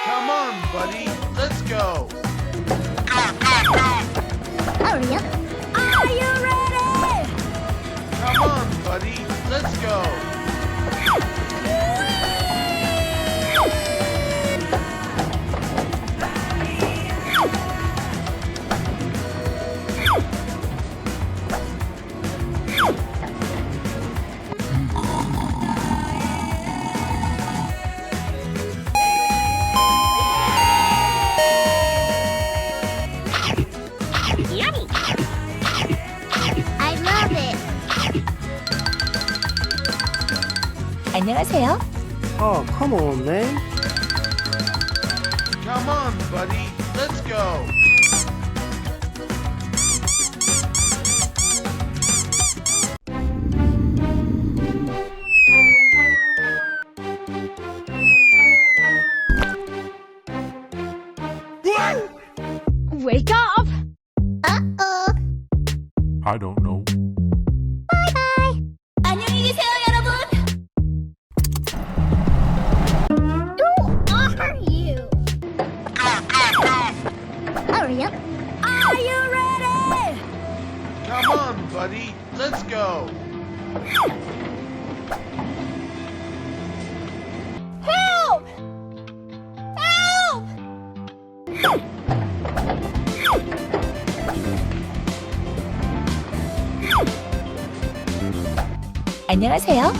Come on, buddy. Let's go. Hurry up. Are you ready? Come on, buddy. Let's go. Yummy. I love it. 안녕하세요. Oh, come on, man. Come on, buddy. Let's go. Wake up. Uh-oh. I don't know. Bye-bye. 안녕히 계세요, 여러분. Who are you? Hurry up. Are you ready? Come on, buddy. Let's go. Help! Help! 안녕하세요.